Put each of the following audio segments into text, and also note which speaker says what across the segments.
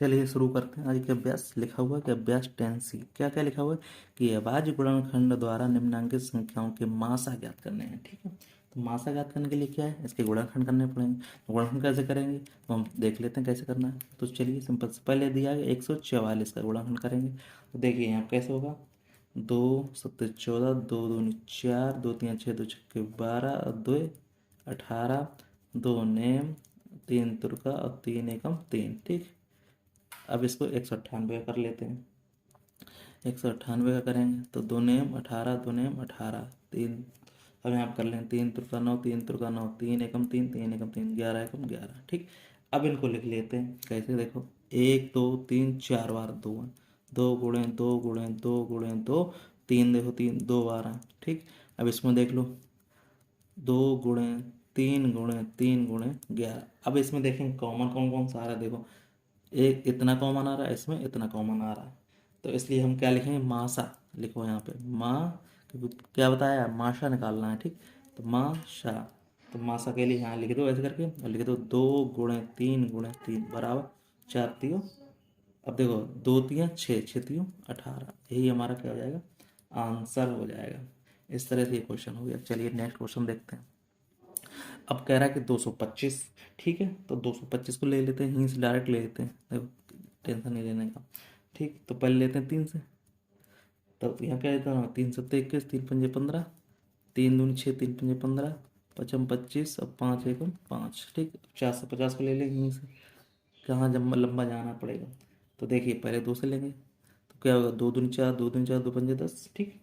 Speaker 1: चलिए शुरू करते हैं आज के अभ्यास। लिखा हुआ है कि अभ्यास 10C क्या क्या लिखा हुआ है कि अभाज्य गुणनखंड द्वारा निम्नांकित संख्याओं के मासा ज्ञात करने हैं। ठीक है, तो मासा ज्ञात करने के लिए क्या है, इसके गुणनखंड करने पड़ेंगे। तो गुणनखंड कैसे करेंगे तो हम देख लेते हैं कैसे करना है। तो चलिए सिंपल से पहले दिया है 144 का गुणनखंड करेंगे। तो देखिए यहाँ कैसे होगा, 2 7 14, 2 2 4, 2 3 6, 2 6 12, और 2 18, 2 नेम, 3 तुर्का और 3 एकम 3। ठीक, अब इसको 198 का कर लेते हैं। 198 का करेंगे तो 2 नेम 18, 2 नेम 18, 3। अब यहाँ पर कर लें 3 तुर्का 9, 3 तुर्का 9, 3 एकम 3, 3 एकम 3, 11 एकम 11। ठीक, अब इनको लिख लेते हैं कैसे, देखो 1 2 3 4 बार 2 2 × 2 × 2 × 2 3, देखो 3 2 12। ठीक, अब इसमें देख लो 2 × 3 × 3 × 11। अब इसमें देखें कॉमन कौन कौन सा आ रहा है, देखो एक इतना कॉमन आ रहा है, इसमें इतना कॉमन आ रहा है। तो इसलिए हम क्या लिखेंगे, मासा। लिखो यहाँ पे माँ, क्योंकि क्या बताया माशा निकालना है। ठीक, तो माशा, तो मासा के लिए यहाँ लिख दो ऐसे करके, और लिख दो 2 × 3 × 3 बराबर 4 3। अब देखो 2 3 6, 6 3 18, यही हमारा क्या हो जाएगा, आंसर हो जाएगा। इस तरह से ये क्वेश्चन हो गया। चलिए नेक्स्ट क्वेश्चन देखते हैं। अब कह रहा है कि 225। ठीक है, तो 225 को ले लेते हैं, यहीं से डायरेक्ट ले लेते हैं, देखो टेंशन नहीं लेने का। ठीक, तो पहले लेते हैं 3 से। तो यहाँ क्या लेता हूँ, 3 7 21, 3 5 15, 3 दूनी 6, 3 5 15, 5 25 और 5 एकम 5। ठीक, 450 को ले लेंगे यहीं से, कहाँ जब लंबा जाना पड़ेगा। तो देखिए पहले 2 से लेंगे तो क्या होगा, 2 दूनी 4, 2 दूनी 4, 2 5 10। ठीक,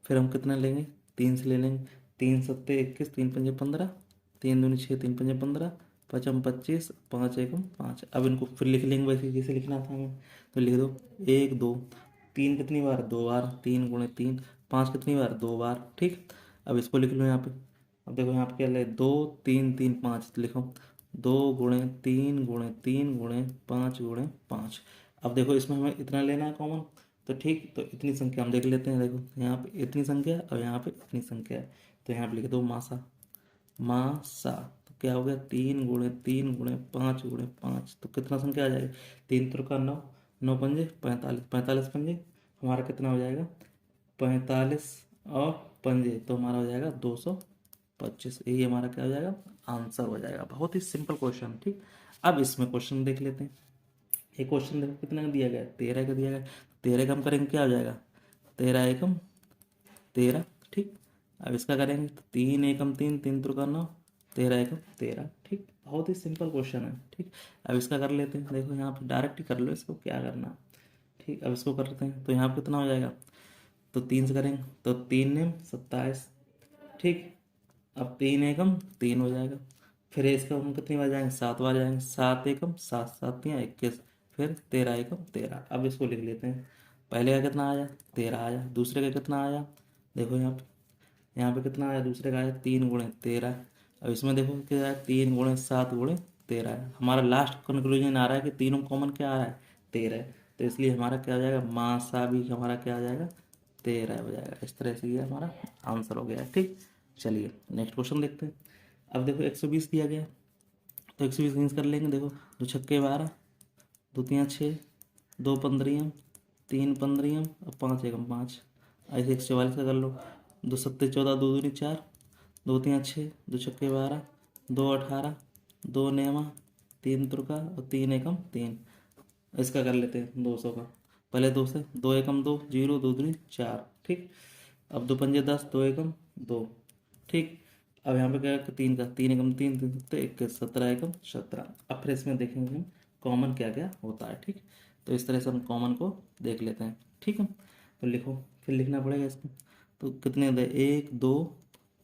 Speaker 1: फिर हम कितना लेंगे, 3 से ले लेंगे, 3 7 21, 3 5 15, 3 दूनी 6, 3 5 15, 5 25, 5 एकम 5। अब इनको फिर लिख लेंगे वैसे जैसे लिखना था हमें। तो लिख दो 1 2 3 कितनी बार, 2 बार, 3 × 3, 5 कितनी बार, 2 बार। ठीक, अब इसको लिख लो यहाँ पे। अब देखो यहाँ पे क्या ले, 2 3 3 5 लिखो, 2 × 3 × 3 × 5 × 5। अब देखो इसमें हमें इतना लेना है कॉमन। तो ठीक, तो इतनी संख्या हम देख लेते हैं। देखो यहाँ पे इतनी संख्या और यहाँ पे इतनी संख्या है। तो यहाँ पे लिख दो मासा, मासा। तो क्या हो गया, 3 × 3 × 5 × 5। तो कितना संख्या आ जाएगी, 3 तुर्का 9, 9 पंजे 45, 45 पंजे हमारा कितना हो जाएगा, 45 और पंजे तो हमारा हो जाएगा 225। यही हमारा क्या हो जाएगा, आंसर हो जाएगा। बहुत ही सिंपल क्वेश्चन। ठीक, अब इसमें क्वेश्चन देख लेते हैं। एक क्वेश्चन देखो कितना का दिया गया है, 13 का दिया गया है। 13 का हम करेंगे क्या हो जाएगा, 13 एकम 13। ठीक, अब इसका करेंगे तो 3 एकम 3, 3 तुर्का 9, 13 एकम 13। ठीक, बहुत ही सिंपल क्वेश्चन है। ठीक, अब इसका कर लेते हैं। देखो यहाँ पे डायरेक्ट ही कर लो इसको, क्या करना। ठीक, अब इसको करते हैं तो यहाँ पे कितना हो जाएगा, तो 3 से करेंगे तो 3 नेम 27। ठीक, अब 3 एकम 3 हो जाएगा। फिर इसका हम कितनी बार जाएंगे, 7 बार जाएंगे, 7 एकम 7, 7 × 3 = 21, फिर 13 एकम 13। अब इसको लिख लेते हैं। पहले का कितना आया, 13 आया। दूसरे का कितना आया, देखो यहाँ पे कितना आया, दूसरे का आया 3 × 13। अब इसमें देखो क्या आया, 3 × 7 × 13 है। हमारा लास्ट कंक्लूजन आ रहा है कि तीनों कॉमन क्या आ रहा है, 13 है। तो इसलिए हमारा क्या हो जाएगा, मासा भी हमारा क्या हो जाएगा, 13 हो जाएगा। इस तरह से ये हमारा आंसर हो गया। ठीक, चलिए नेक्स्ट क्वेश्चन देखते हैं। अब देखो 120 दिया गया है, तो 120 यूज कर लेंगे। देखो 2 छक्के 12, 2 3 6, 2 15, 3 15 और 5 एकम 5। ऐसे 144 का कर लो, 2 7 14, 2 दूनी 4, 2 3 6, 2 छक्के 12, 2 18, 2 नेमा, 3 तुर्का और 3 एकम 3। इसका कर लेते हैं 200 का। पहले 2 से, 2 एकम 2 0, 2 दूनी 4। ठीक, अब 2 पंजे 10, 2 एकम 2। ठीक, अब यहाँ पे क्या है, 3 का, 3 एकम 3, 3 7 21, 17 एकम 17। अब फिर इसमें देखेंगे हम कॉमन क्या क्या होता है। ठीक, तो इस तरह से हम कॉमन को देख लेते हैं। ठीक है, तो लिखो, फिर लिखना पड़ेगा इसको। तो कितने दे, 1 2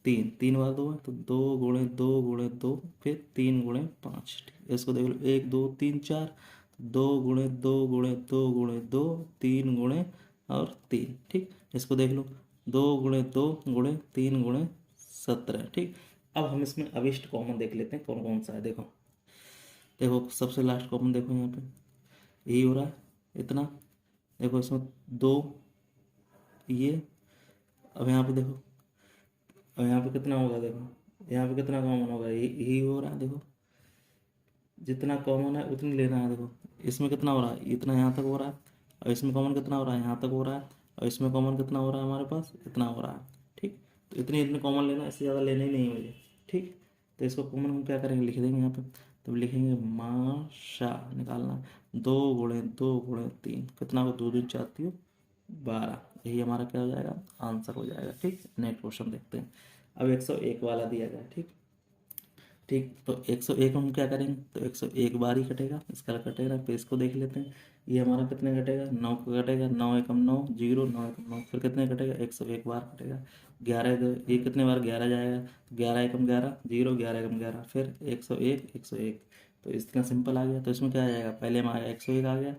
Speaker 1: 3, 3 बार 2 है तो 2 × 2 × 2, फिर 3 × 5। ठीक, इसको देख लो 1 2 3 4, 2 × 2 × 2 × 2, 3 × और 3। ठीक, इसको देख लो 2 × 2 × 3 × 17। ठीक, अब हम इसमें अभिष्ट कॉमन देख लेते हैं कौन कौन सा है। देखो देखो सबसे लास्ट कॉमन देखो यहाँ पे यही हो रहा है, इतना। देखो इसमें 2 ये। अब यहाँ पे देखो, अब यहाँ पे कितना होगा, देखो यहाँ पे कितना कॉमन होगा, यही यही हो रहा है। देखो जितना कॉमन है उतनी लेना है। देखो इसमें कितना हो रहा है, इतना यहाँ तक हो रहा है, और इसमें कॉमन कितना हो रहा है, यहाँ तक हो रहा है, और इसमें कॉमन कितना हो रहा है हमारे पास, इतना हो रहा है। ठीक, तो इतनी इतनी कॉमन लेना है, इससे ज़्यादा लेना ही नहीं है मुझे। ठीक, तो इसको कॉमन हम क्या करेंगे, लिख देंगे यहाँ पे। तो लिखेंगे माशा, निकालना 2 × 2 × 3 कितना हो, 2 × 2 = 4, 12। यही हमारा क्या हो जाएगा, आंसर हो जाएगा। ठीक, नेक्स्ट क्वेश्चन देखते हैं। अब 101 वाला दिया गया। ठीक, ठीक, तो 101 हम क्या करेंगे, तो 101 बार ही कटेगा, इसका कटेगा। फिर इसको देख लेते हैं, ये हमारा कितने कटेगा, 9 का कटेगा, 9 × 9 0, 9 × 9 फिर कितने कटेगा, 101 बार कटेगा। 11 ये कितने बार 11 जाएगा, तो 11 × 11 0, 11 × 11 फिर 101 101। तो इतना सिंपल आ गया। तो इसमें क्या आ जाएगा, पहले में आ गया 101 आ गया,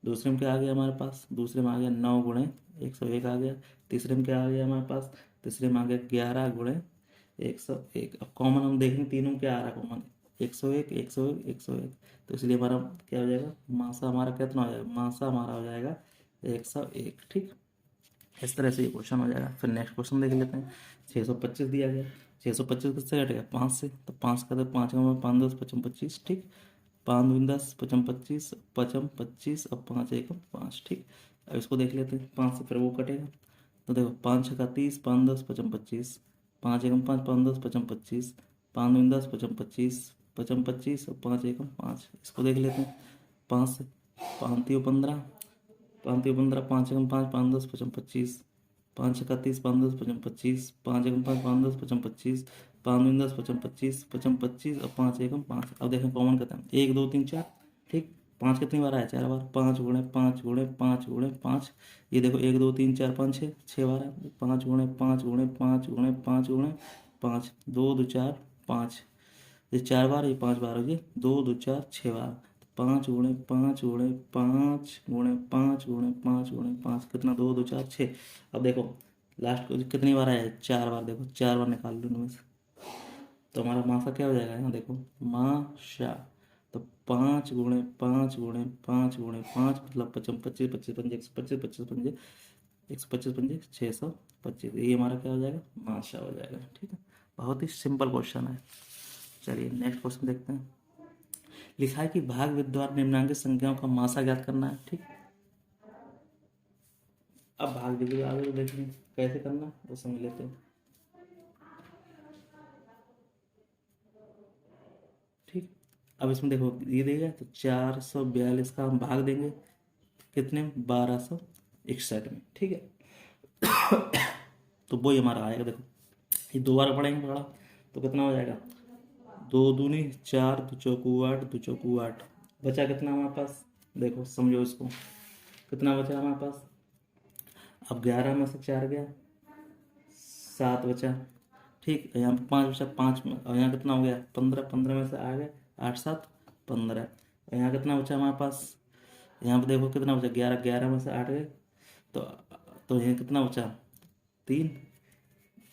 Speaker 1: दूसरे में क्या आ गया हमारे पास, दूसरे में आ गया 9 × 101 आ गया, तीसरे में क्या आ गया हमारे पास, तीसरे में आ गया 11 × 101। अब कॉमन हम देखेंगे तीनों में क्या आ रहा है कॉमन, 101 101 101। तो इसलिए हमारा क्या हो जाएगा, मासा हमारा कितना हो जाएगा, मासा हमारा हो जाएगा 101। ठीक, इस तरह से ये क्वेश्चन हो जाएगा। फिर नेक्स्ट क्वेश्चन देख लेते हैं। 625 दिया गया, 625 किससे घटेगा, 5 से। तो 5 का, तो 5 का 5 10 55 25। ठीक, 5 दूनी 10 55 25 55 25 और 5 1 5। ठीक, अब इसको देख लेते हैं, 5 से फिर वो कटेगा। तो देखो 5 6 30 5 10 55 25, 5 1 5 5 10 55 25, 5 दूनी 10 55 25 55 25 और 5 1 5। इसको देख लेते हैं, 5 से 5 3 15, 5 3 15, 5 1 5 5 10 55 25, 5 6 31 5 10 55 25, 5 1 5 5 10 55 25, 5 दूनी 10 55 25 55 25 और 5 1 5। अब देखें कॉमन कितना है, 1 2 3 4। ठीक, 5 कितनी बार आया, 4 बार, 5 × 5 × 5 × 5। ये देखो 1 2 3 4 5 6, 6 बार है, 5 × 5 × 5 × 5 × 5, 2 2 4 5। ये 4 बार, ये 5 बार हो गए, 2 2 4 6 बार। 5 × 5 × 5 × 5 × 5 × 5 कितना, 2 2 4 6। अब देखो लास्ट को कितनी बार आया है, 4 बार। देखो 4 बार निकाल लो इनमें से, तो हमारा मासा क्या हो जाएगा, यहाँ देखो माशा। तो 5 × 5 × 5 × 5 मतलब 55 25 25 पंजे 125 25 पंजे 125 पंजे 625। ये हमारा क्या हो जाएगा, माशा हो जाएगा। ठीक है, बहुत ही सिंपल क्वेश्चन है। चलिए नेक्स्ट क्वेश्चन देखते हैं। लिखा है कि भाग विद्वान निम्नांकित संख्याओं का मासा ज्ञात करना है। ठीक, अब भाग विद्वान आगे देखेंगे कैसे करना है, वो समझ लेते हैं। ठीक, अब इसमें देखो ये देगा, तो 442 का हम भाग देंगे कितने में, 1261 में। ठीक है, तो वही हमारा आएगा। देखो ये 2 बार पढ़ेंगे पढ़ा, तो कितना हो जाएगा, 2 दूनी 4 2 चौकू 8 2 चौकू 8। बचा कितना हमारे पास, देखो समझो इसको, कितना बचा हमारे पास। अब 11 में से 4 गया, 7 बचा। ठीक, यहाँ पे 5 बचा, 5 में, और यहाँ कितना हो गया, 15, 15 में से आ गए 8 7 15। और यहाँ कितना बचा हमारे पास, यहाँ पे देखो कितना बचा, 11, 11 में से 8 गए, तो यहाँ कितना बचा, 3।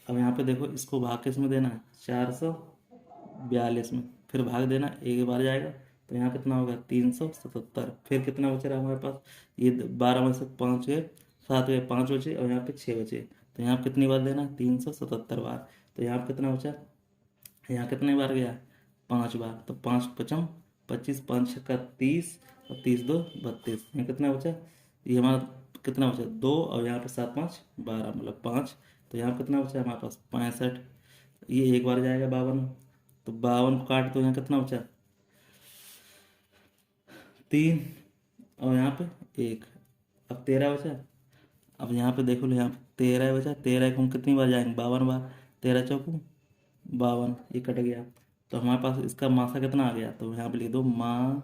Speaker 1: अब यहाँ पे देखो इसको भाग किस में देना है, 442 में, फिर भाग देना एक बार जाएगा, तो यहाँ कितना होगा, 377। फिर कितना बच रहा है हमारे पास, ये 12 में से 5 गए, 7 गए, 5 बचे, और यहाँ पे 6 बचे, तो यहाँ पे कितनी बार देना, 377 बार। तो यहाँ पे कितना बचा, यहाँ कितने बार गया, 5 बार। तो 5 पचम 25, 5 छक्का 30 और 30 2 32। यहाँ कितना बचा, ये हमारा कितना बचा, 2, और यहाँ पे 7 5 12 मतलब 5। तो यहाँ कितना बचा हमारे पास, 65। ये एक बार जाएगा 52, तो 52 काट, तो यहाँ कितना बचा, 3, और यहाँ पे 1। अब 13 बचा। अब यहाँ पे देखो लो, यहाँ पे 13 बचा, 13 को हम कितनी बार जाएंगे, 52 बार, 13 चौकू 52, ये कट गया। तो हमारे पास इसका मासा कितना आ गया, तो यहाँ पे लिख दो माँ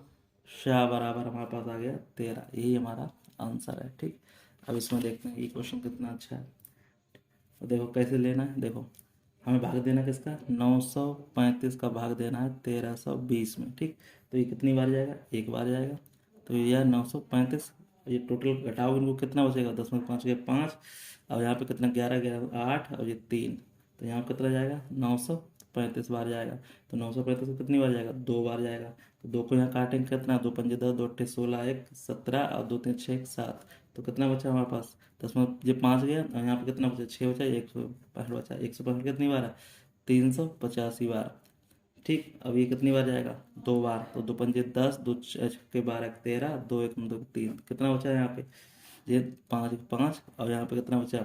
Speaker 1: शाह बराबर हमारे पास आ गया 13। यही हमारा आंसर है। ठीक, अब इसमें देखते हैं ये क्वेश्चन कितना अच्छा है। तो देखो कैसे लेना है, देखो हमें भाग देना किसका, 935 का भाग देना है 1320 में। ठीक, तो ये कितनी बार जाएगा, एक बार जाएगा। तो ये 935, ये टोटल घटाओ इनको, कितना बचेगा, 10 में 5 गए 5, और यहाँ पे कितना 11 11 8 और ये 3। तो यहाँ पे कितना जाएगा, 935 बार जाएगा। तो 935 को कितनी बार जाएगा, 2 बार जाएगा। तो 2 को यहाँ काटेंगे कितना, 2 पंजे 10 2 अट्ठे 16 1 17 और 2 3 6 7। तो कितना बचा हमारे पास, 10 में ये 5 गया, और यहाँ पे कितना बचा, 6 बचा, 165 बचा। 165 कितनी बार है, 385 बार। ठीक। अब ये कितनी बार जाएगा, 2 बार, तो 2 पंजे 10, 2 छक्के 12, 13, 2 एकम 2 3, कितना बचा यहाँ पे, ये 5 5, और यहाँ पे कितना बचा,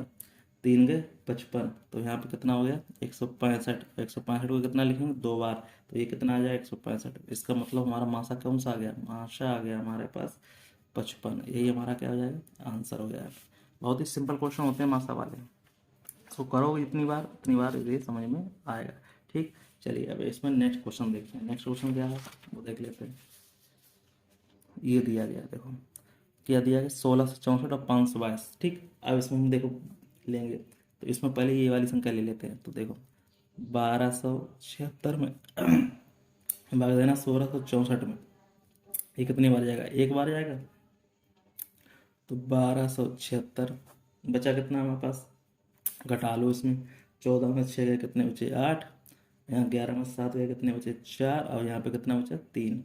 Speaker 1: 3 गए 55, तो यहाँ पे कितना हो गया 165। 165 को कितना लिखेंगे, 2 बार, तो ये कितना आ जाएगा 165। इसका मतलब हमारा मासा कौन सा आ गया, मासा आ गया हमारे पास 55। यही हमारा क्या हो जाएगा, आंसर हो जाएगा। बहुत ही सिंपल क्वेश्चन होते हैं मासा वाले, इसको करोगे इतनी बार ये समझ में आएगा। ठीक, चलिए अब इसमें नेक्स्ट क्वेश्चन देखते हैं। नेक्स्ट क्वेश्चन क्या है वो देख लेते हैं। ये दिया गया, देखो क्या दिया गया, 1664 और 522। ठीक, अब इसमें हम देखो लेंगे, तो इसमें पहले ये वाली संख्या ले लेते हैं। तो देखो 1276 में भाग देना 1664 में, ये कितनी बार जाएगा, एक बार जाएगा। तो 1276 बचा कितना हमारे पास, घटा लो इसमें, 14 में 6 गए कितने बचे 8, यहाँ 11 में 7 गए कितने बचे 4, और यहाँ पे कितना बचा 3।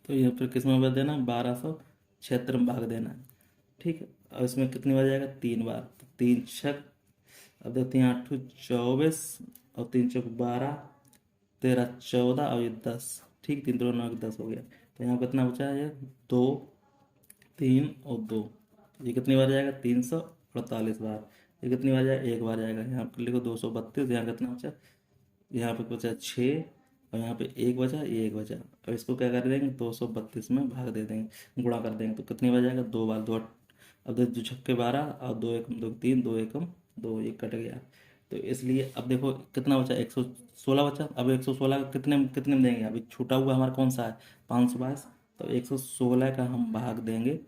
Speaker 1: तो ये फिर किस में भाग देना, 1276 में भाग देना है। ठीक है, और इसमें कितनी बार जाएगा, 3 बार, तो 3 छक, अब देखते हैं 8 24, और 3 चौक 12, 13 14, और ये 10। ठीक, 3 2 9 10 हो गया। तो यहाँ कितना बचा है, 2 3 और 2, ये कितनी बार जाएगा, 348 बार। ये कितनी बार जाएगा, एक बार जाएगा। यहाँ पर लिखो 232, यहाँ कितना बचा, यहाँ पे बचा 6, और यहाँ पे एक बचा, ये एक बचा। अब इसको क्या कर देंगे, 232 में भाग दे देंगे, गुणा कर देंगे, तो कितनी बार जाएगा, 2 बार। दो, अब देखो 2 छक्के 12, और 2 एकम 2 3, 2 एकम 2, ये कट गया। तो इसलिए अब देखो कितना बचा, 116 बचा। अब 116 का कितने कितने में देंगे, अभी छूटा हुआ हमारा कौन सा है, 522। तो 116 का हम भाग देंगे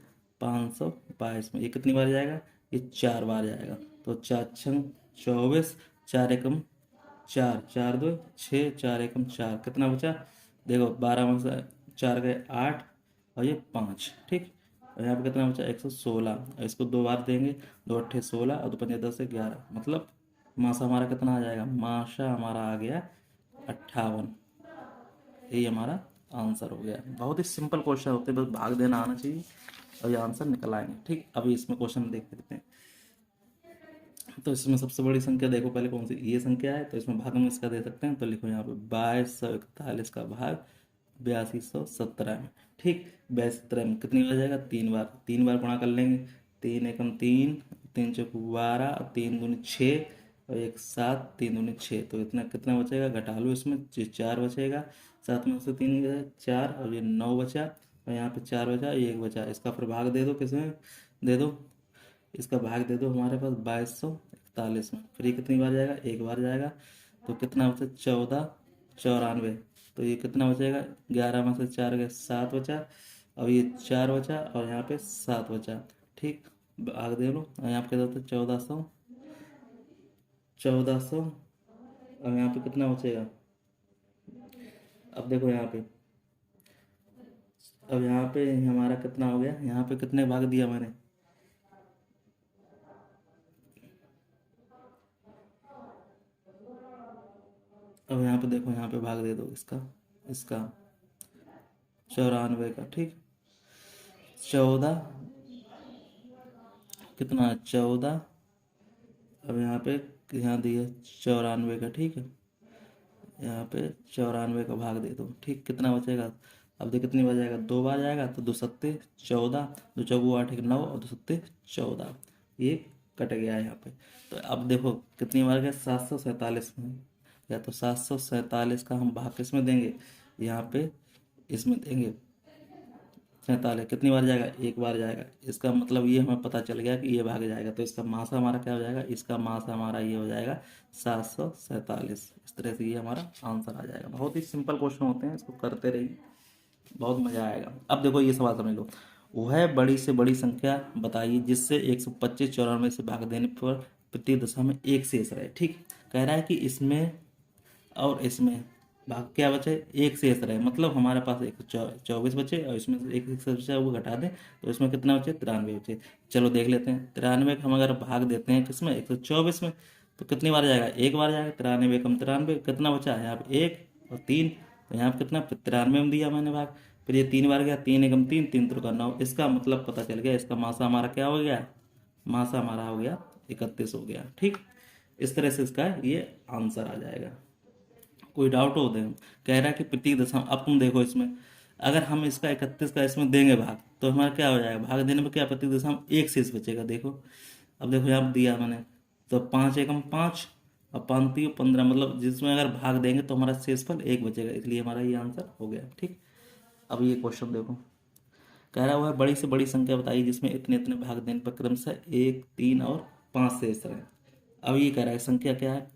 Speaker 1: 522 में, ये कितनी बार जाएगा, ये 4 बार जाएगा। तो 4 6 24, 4 एकम 4, 4 2 6, 4 एकम 4, कितना बचा, देखो 12 में से 4 गए 8, और ये 5। ठीक, और यहाँ पे कितना बचा 116, और इसको 2 बार देंगे, 2 8 16, और 2 5 10 11, मतलब मासा हमारा कितना आ जाएगा, मासा हमारा आ गया 58। यही हमारा आंसर हो गया। बहुत ही सिंपल क्वेश्चन होते हैं, बस भाग देना आना चाहिए और ये आंसर निकल आएंगे। ठीक, अभी इसमें क्वेश्चन देख लेते हैं। तो इसमें सबसे बड़ी संख्या देखो पहले कौन सी, ये संख्या है, तो इसमें भाग में इसका दे सकते हैं। तो लिखो यहाँ पे 2241 का भाग 8217 में। ठीक, 8217 में कितनी बार जाएगा, 3 बार। 3 बार गुणा कर लेंगे, 3 एकम 3, 3 चौक 12, 3 दूनी 6, और 1 7, 3 दूनी 6, तो इतना कितना बचेगा, घटा लो इसमें, 4 बचेगा। 7 में से 3 गए 4, और ये 9 बचा, और यहाँ पे 4 बचा, ये 1 बचा। इसका फिर भाग दे दो, किसमें दे दो, इसका भाग दे दो हमारे पास 2241 में। फिर ये कितनी बार जाएगा, एक बार जाएगा। तो कितना बचा, 1494। तो ये कितना बचेगा, 11 में से 4 गए 7 बचा, और ये 4 बचा, और यहाँ पे 7 बचा। ठीक, भाग दे लो, और यहाँ पे क्या होता है 1400, और यहाँ पे कितना बचेगा, अब देखो यहाँ पे, अब यहाँ पे हमारा कितना हो गया, यहाँ पे कितने भाग दिया मैंने, अब यहाँ पे देखो, यहाँ पे भाग दे दो इसका, इसका 94 का। ठीक, 14 कितना, 14, अब यहाँ पे यहाँ दिया 94 का। ठीक है, यहाँ पे 94 का भाग दे दो। ठीक, कितना बचेगा, अब देख कितनी बार जाएगा, 2 बार जाएगा। तो 2 सत्ते 14, 2 चौगु 8, 1 9, और 2 सत्ते 14, ये कट गया है यहाँ पे। तो अब देखो कितनी बार गया, 747 में, या तो 747 का हम भाग किस में देंगे, यहाँ पे इसमें देंगे 47, कितनी बार जाएगा, एक बार जाएगा। इसका मतलब ये हमें पता चल गया कि ये भाग जाएगा, तो इसका मासा हमारा क्या हो जाएगा, इसका मासा हमारा ये हो जाएगा 747। इस तरह से ये हमारा आंसर आ जाएगा। बहुत ही सिंपल क्वेश्चन होते हैं, इसको करते रहिए, बहुत मजा आएगा। अब देखो ये सवाल समझ लो, वह बड़ी से बड़ी संख्या बताइए जिससे 125 94 से भाग देने पर प्रत्येक दशा में एक शेष रहे। ठीक, कह रहा है कि इसमें और इसमें भाग क्या बचे, एक शेष रहे, मतलब हमारे पास 124 बचे, और इसमें से एक शेष बचा वो घटा दें, तो इसमें कितना बचे, 93 बचे। चलो देख लेते हैं, 93 का हम अगर भाग देते हैं किसमें, 124 में, तो कितनी बार जाएगा, एक बार जाएगा। 93 कम 93, कितना बचा है यहाँ पे 1 और 3, तो यहाँ पे कितना 93 में दिया मैंने भाग। फिर ये 3 बार गया, 3 एकम 3, 3 त्रिका 9, इसका मतलब पता चल गया, इसका मासा हमारा क्या हो गया, मासा हमारा हो गया 31 हो गया। ठीक, इस तरह से इसका ये आंसर आ जाएगा। कोई डाउट हो दे। कह रहा है कि प्रतीक दशम, अब तुम देखो इसमें अगर हम इसका 31 का इसमें देंगे भाग तो हमारा क्या हो जाएगा, भाग देने में क्या प्रतीक दशम एक शेष बचेगा। देखो अब देखो यहाँ दिया मैंने, तो 5 एकम 5 और 5 3 15, मतलब जिसमें अगर भाग देंगे तो हमारा शेषफल एक बचेगा, इसलिए हमारा ये आंसर हो गया। ठीक, अब ये क्वेश्चन देखो, कह रहा हुआ है बड़ी से बड़ी संख्या बताइए जिसमें इतने इतने भाग देने पर क्रमशः 1 3 और 5 शेष रहे। अब ये कह रहा है संख्या क्या है,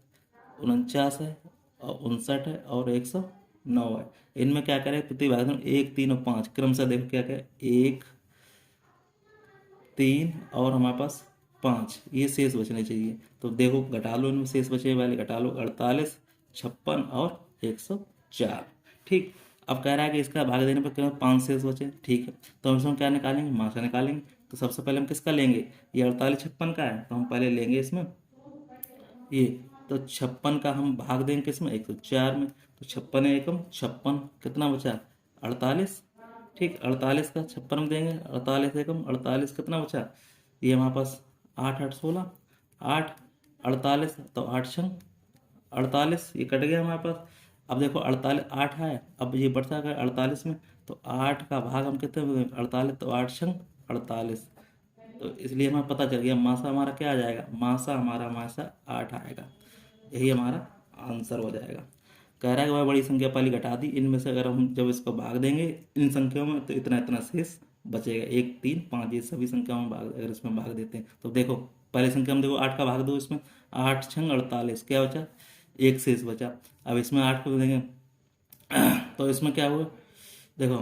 Speaker 1: 49 है और 59 है और 109 है। इनमें क्या करें, प्रति भाग 1 3 और 5 क्रमशः देखो क्या क्या है, 1 3 और हमारे पास 5, ये शेष बचने चाहिए। तो देखो घटा लो, इनमें शेष बचे वाले घटा लो, 48 56 और 104। ठीक, अब कह रहा है कि इसका भाग देने पर केवल 5 शेष बचे। ठीक है, तो हम इसमें क्या निकालेंगे, मासा निकालेंगे। तो सबसे पहले हम किसका लेंगे, ये 48 56 का है, तो हम पहले लेंगे इसमें ये, तो 56 का हम भाग देंगे किसमें, 104 में। तो 56 एकम 56, कितना बचा, 48। ठीक, 48 का 56 में देंगे, 48 एकम 48, कितना बचा, ये हमारे पास 8 8 16, 8 48, तो 8 छंग 48, ये कट गया हमारे पास। अब देखो 48 8 है, अब ये बढ़ता है 48 में, तो 8 का भाग हम कितने में देंगे, 48, तो 8 छंग 48। तो इसलिए हमें पता चल गया मासा हमारा क्या आ जाएगा, मासा 8 आएगा। यही हमारा आंसर हो जाएगा। कह रहा है कि भाई बड़ी संख्या पहले घटा दी, इनमें से अगर हम जब इसको भाग देंगे इन संख्याओं में तो इतना इतना शेष बचेगा, 1 3 5, ये सभी संख्याओं में भाग, अगर इसमें भाग देते हैं तो देखो पहले संख्या में देखो 8 का भाग दो, इसमें 8 छंग 48, क्या बचा, एक शेष बचा। अब इसमें 8 को देंगे तो इसमें क्या हुआ, देखो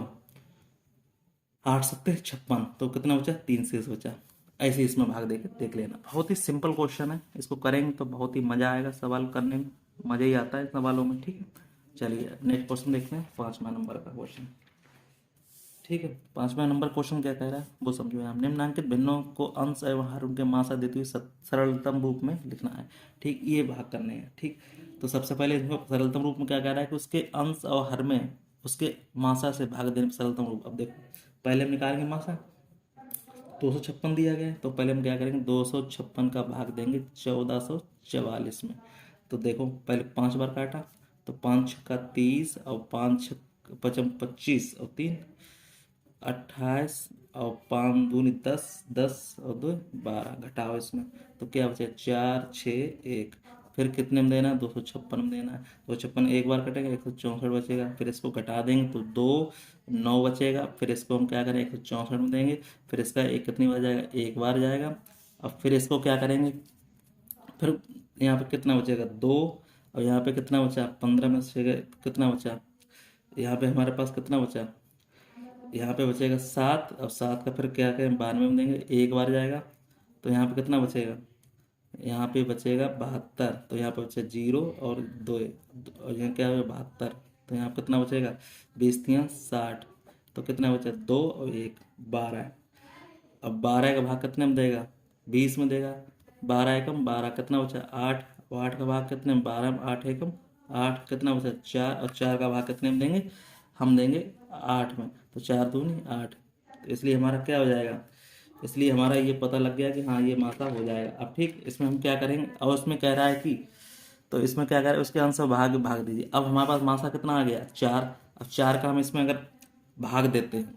Speaker 1: 8 सत्ते 56, तो कितना बचा, 3 शेष बचा। ऐसे इसमें भाग देके देख लेना, बहुत ही सिंपल क्वेश्चन है, इसको करेंगे तो बहुत ही मजा आएगा, सवाल करने में मजा ही आता है सवालों में। ठीक है, चलिए नेक्स्ट क्वेश्चन देखते हैं, 5वां नंबर का क्वेश्चन। ठीक है, 5वां नंबर क्वेश्चन क्या कह रहा है वो समझो। हम निम्नलिखित भिन्नों को अंश एवं हर उनके मासा देते हुए सरलतम रूप में लिखना है। ठीक, ये भाग करने हैं। ठीक, तो सबसे पहले इसमें सरलतम रूप में क्या कह रहा है कि उसके अंश और हर में उसके मासा से भाग देने में सरलतम रूप। अब देखो पहले हम निकालेंगे मासा, 256 दिया गया है, तो पहले हम क्या करेंगे, 256 का भाग देंगे 1444 में। तो देखो पहले 5 बार काटा, तो 5 का 30 और 5 पचम 25 और 3 28 और 5 दूनी 10, 10 और 2 12, घटाओ इसमें तो क्या बचे 4 6 1। फिर कितने में देना है, 256 में देना है। 256 एक बार कटेगा, 164 बचेगा। फिर इसको घटा देंगे तो 2 9 बचेगा। फिर इसको हम क्या करें, 164 में देंगे। फिर इसका एक कितनी बार जाएगा, एक बार जाएगा। अब फिर इसको क्या करेंगे, फिर यहाँ पे कितना बचेगा 2, और यहाँ पे कितना बचा 15 में से कितना बचा, यहाँ पे हमारे पास कितना बचा, यहाँ पे बचेगा 7, और 7 का फिर क्या करें 92 में देंगे, एक बार जाएगा। तो यहाँ पे कितना बचेगा, यहाँ पे बचेगा 72, तो यहाँ पे बचेगा 0 और 2, और यहाँ क्या है 72, तो यहाँ पे कितना बचेगा 20 3 60, तो कितना बचा 2 और 1 12। अब 12 का भाग कितने में देगा, 20 में देगा। 12 एकम 12, कितना बचा 8, और 8 का भाग कितने में 12 में, 8 एकम 8, कितना बचा 4, और 4 का भाग कितने में देंगे, हम देंगे 8 में। तो 4 दूनी 8, तो इसलिए हमारा क्या हो जाएगा, इसलिए हमारा ये पता लग गया कि हाँ ये मासा हो जाएगा। अब ठीक, इसमें हम क्या करेंगे, और उसमें कह रहा है कि, तो इसमें क्या कह रहा है उसके आंसर भाग भाग दीजिए। अब हमारे पास मासा कितना आ गया 4। अब 4 का हम इसमें अगर भाग देते हैं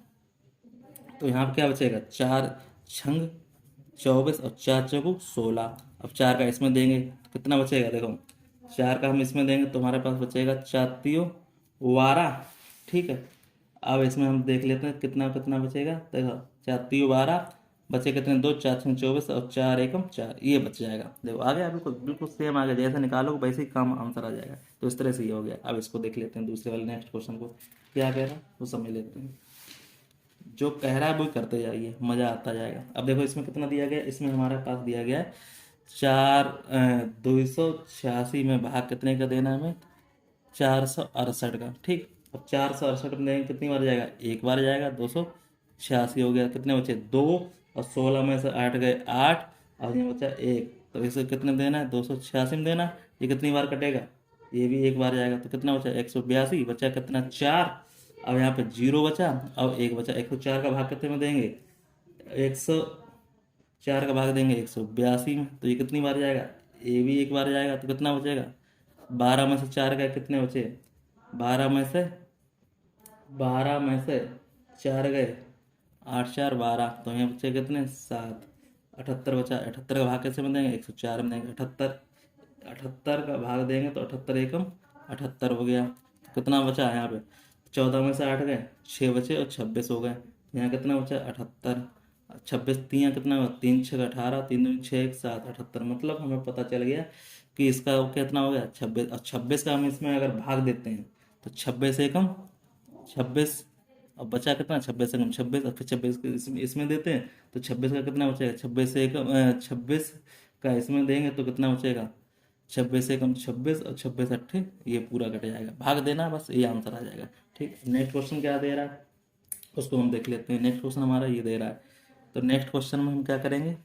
Speaker 1: तो यहाँ पे क्या बचेगा, 4 छंग 24 और 4 चौको 16। अब 4 का इसमें देंगे तो कितना बचेगा, देखो 4 का हम इसमें देंगे तो हमारे पास बचेगा 4 3 12। ठीक है, अब इसमें हम देख लेते हैं कितना कितना बचेगा, देखो 4 3 12, बचे कितने 2, 4 छंग 24 और 4 एकम 4, ये बच जाएगा। देखो आ गया, बिल्कुल बिल्कुल सेम आ गया, जैसे निकालो वैसे ही काम आंसर आ जाएगा। तो इस तरह से ये हो गया। अब इसको देख लेते हैं दूसरे वाले नेक्स्ट क्वेश्चन को क्या कह रहा है वो समझ लेते हैं। जो कह रहा है वो करते जाइए, मज़ा आता जाएगा। अब देखो इसमें कितना दिया गया है, इसमें हमारे पास दिया गया है 286 में भाग कितने का देना है हमें, 468 का। ठीक, अब 468 में देंगे कितनी बार जाएगा, एक बार जाएगा। 286 हो गया, कितने बचे 2, और 16 में से 8 गए 8, और ये बचा 1। तो इसे कितने देना है, 286 में देना। ये कितनी बार कटेगा, ये भी एक बार जाएगा। तो कितना बचा 182, बचा कितना 4। अब यहाँ पे 0 बचा और 1 बचा। 104 का भाग कितने में देंगे, 104 का भाग देंगे 182 में। तो ये कितनी बार जाएगा, ये भी एक बार जाएगा। तो कितना बचेगा 12 में से 4 गए, कितने बचे? 12 में से 4 गए, 8 4 12, तो यहाँ बचे कितने? 7। 78 बचा। 78 का भाग कैसे में देंगे? 104 में देंगे। 78, 78 का भाग देंगे तो 78 एकम 78 हो गया। तो कितना बचा यहाँ पे? 14 में से 8 गए, 6 बचे और 26 हो गए। यहाँ कितना बचा? 78। 26 तीन कितना हुआ? 3 6 18, 3 2 6 1 7, 78। मतलब हमें पता चल गया कि इसका वो कितना हो गया? 26। और 26 का हम इसमें अगर भाग देते हैं तो 26 एकम 26, अब बचा कितना? 26 एकम 26, और फिर 26 को इसमें देते हैं तो 26 का कितना बचेगा? 26 एकम 26 का इसमें देंगे तो कितना बचेगा? 26 एकम 26 और 26 अट्ठे, ये पूरा कट जाएगा। भाग देना बस, ये आंसर आ जाएगा। ठीक, नेक्स्ट क्वेश्चन क्या दे रहा है उसको हम देख लेते हैं। नेक्स्ट क्वेश्चन हमारा ये दे रहा है, तो नेक्स्ट क्वेश्चन में हम क्या करेंगे?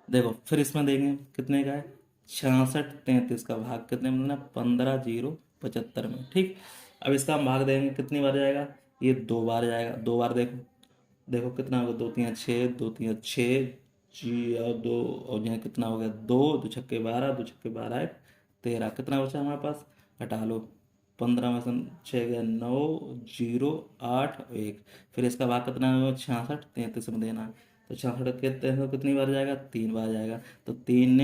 Speaker 1: देखो फिर इसमें देंगे कितने का है? 66 33 का भाग कितने में देना? 15 0 75 में। ठीक, अब इसका हम भाग देंगे, कितनी बार जाएगा? ये 2 बार जाएगा। 2 बार देखो, देखो कितना होगा? 2 3 6, 2 3 6 जी, और 2, और यहाँ कितना हो गया? 2 2 छक्के 12, 2 छक्के 12 1 13, कितना बचा हमारे पास? हटा लो। 15 में से 6 गया 9 0 8 1, फिर इसका भाग कितना होगा? 66 33 में देना है। तो 66 कितनी बार जाएगा? 3 बार जाएगा। तो 3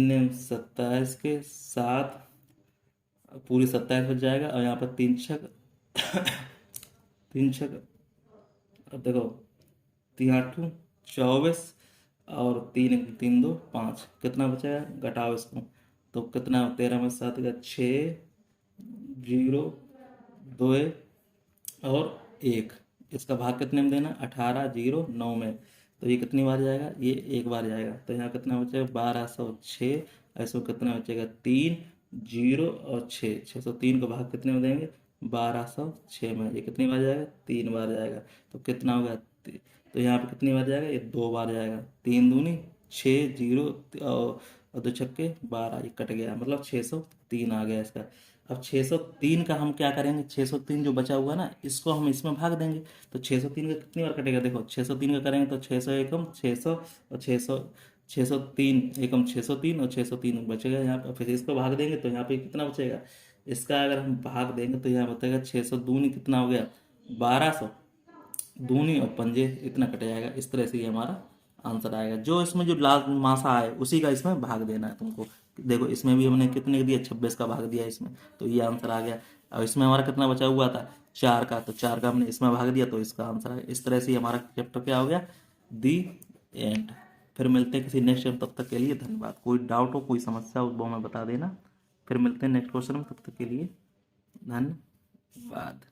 Speaker 1: नेम 27 के साथ पूरी 27 बच जाएगा, और यहाँ पर 3 छक 3 छक, अब देखो 3 8 24, और 3 1 3 2 5, कितना बचेगा? घटाओ इसको, तो कितना? 13 में 7 का 6 0 2 और 1, इसका भाग कितने में देना? 18 0 9 में। तो ये कितनी बार जाएगा? ये एक बार जाएगा। तो यहाँ कितना बचेगा? 1206। ऐसे कितना बचेगा? 3 0 और 6, 603 का भाग कितने में देंगे? 1206 में। ये कितनी बार जाएगा? 3 बार जाएगा। तो कितना हो गया? तो यहाँ पे कितनी बार जाएगा? ये 2 बार जाएगा। 3 दूनी 6 0 और 2 छक्के 12, ये कट गया, मतलब 603 आ गया इसका। अब 603 का हम क्या करेंगे? 603 जो बचा हुआ ना, इसको हम इसमें भाग देंगे। तो 603 का कितनी बार कटेगा? देखो 603 का करेंगे तो 600 एकम 600, और 600 603 एकम 603, और 603 बचेगा यहाँ पर। फिर इसको भाग देंगे तो यहाँ पे कितना बचेगा? इसका अगर हम भाग देंगे तो यहाँ बचेगा 600 दूनी कितना हो गया? 1200, दूनी और पंजे, इतना कट जाएगा। इस तरह से ये हमारा आंसर आएगा। जो इसमें जो लास्ट मासा आए उसी का इसमें भाग देना है तुमको। देखो इसमें भी हमने कितने का दिया? 26 का भाग दिया इसमें, तो ये आंसर आ गया। और इसमें हमारा कितना बचा हुआ था? 4 का, तो 4 का हमने इसमें भाग दिया तो इसका आंसर आ गया। इस तरह से ही हमारा चैप्टर क्या हो गया? दी एंड। फिर मिलते हैं किसी नेक्स्ट टाइम, तब तक के लिए धन्यवाद। कोई डाउट हो, कोई समस्या हो वो हमें बता देना। फिर मिलते हैं नेक्स्ट क्वेश्चन में, तब तक के लिए धन्यवाद।